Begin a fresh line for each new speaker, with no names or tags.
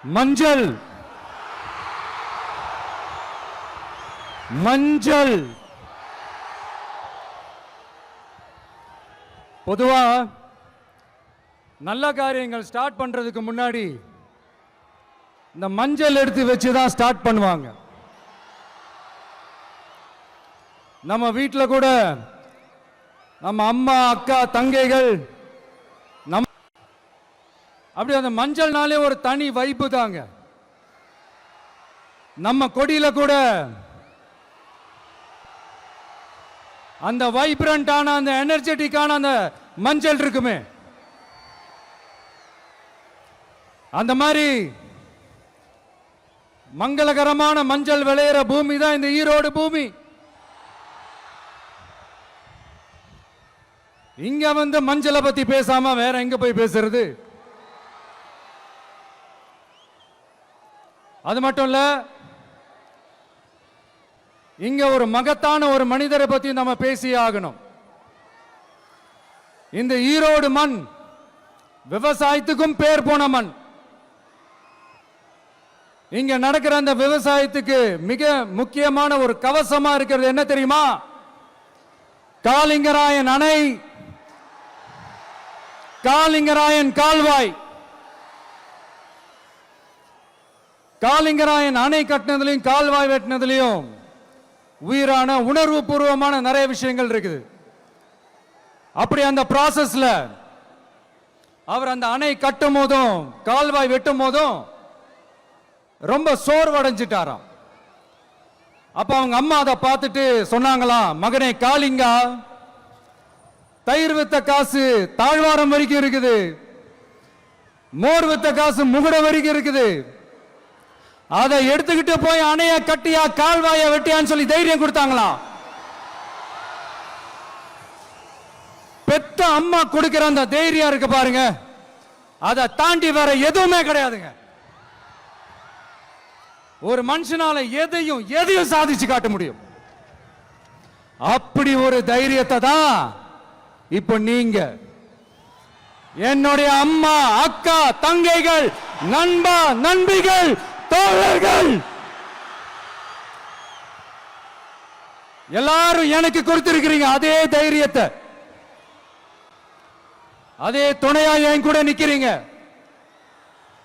மஞ்சள் மஞ்சள் பொதுவா நல்ல காரியங்கள் ஸ்டார்ட் பண்றதுக்கு முன்னாடி இந்த மஞ்சள் எடுத்து வச்சு தான் ஸ்டார்ட் பண்ணுவாங்க. நம்ம வீட்டில் கூட நம்ம அம்மா அக்கா தங்கைகள் அப்படி அந்த மஞ்சள்னாலே ஒரு தனி வைப்பு தாங்க. நம்ம கொடியில கூட அந்த வைப்ரண்டான அந்த எனர்ஜெட்டிக்கான அந்த மஞ்சள் இருக்குமே, அந்த மாதிரி மங்களகரமான மஞ்சள் விளையிற பூமி தான் இந்த ஈரோடு பூமி. இங்க வந்து மஞ்சளை பத்தி பேசாம வேற எங்க போய் பேசுறது? அது மட்டும் இல்ல, இங்க ஒரு மகத்தான ஒரு மனிதரை பத்தி நம்ம பேசியே ஆகணும். இந்த ஈரோடு மண் விவசாயத்துக்கும் பேர் போன மண். இங்க நடக்கிற அந்த விவசாயத்துக்கு மிக முக்கியமான ஒரு கவசமா இருக்கிறது என்ன தெரியுமா? காலிங்கராயன் அணை, காலிங்கராயன் கால்வாய். காலிங்கராயன் அணை கட்டினதுலையும் கால்வாய் வெட்டினதுலையும் உயிரான உணர்வு பூர்வமான நிறைய விஷயங்கள் இருக்குது. அப்படி அந்த ப்ராசஸ்ல அவர் அந்த அணை கட்டும் போதும் கால்வாய் வெட்டும் போதும் ரொம்ப சோர்வடைஞ்சிட்டாராம். அப்ப அவங்க அம்மா அதை பார்த்துட்டு சொன்னாங்களாம், மகனே காளிங்கா, தயிர் வித்த காசு தாழ்வாரம் வரைக்கும் இருக்குது, மோர் வித்த காசு முகுட வரைக்கும் இருக்குது, அதை எடுத்துக்கிட்டு போய் அணைய கட்டியா கால்வாய வெட்டியான்னு சொல்லி தைரியம் கொடுத்தாங்களாம். பெத்த அம்மா கொடுக்கிற அந்த தைரியம் இருக்கு பாருங்க, அதை தாண்டி வேற எதுவுமே கிடையாதுங்க. ஒரு மனுஷனால எதையும் சாதிச்சு காட்ட முடியும். அப்படி ஒரு தைரியத்தை தான் இப்ப நீங்க என்னுடைய அம்மா அக்கா தங்கைகள் நண்பா நண்பிகள் தோழர்கள் எல்லாரும் எனக்கு கொடுத்திருக்கிறீங்க. அதே தைரியத்தை, அதே துணையா என் கூட நிக்கிறீங்க.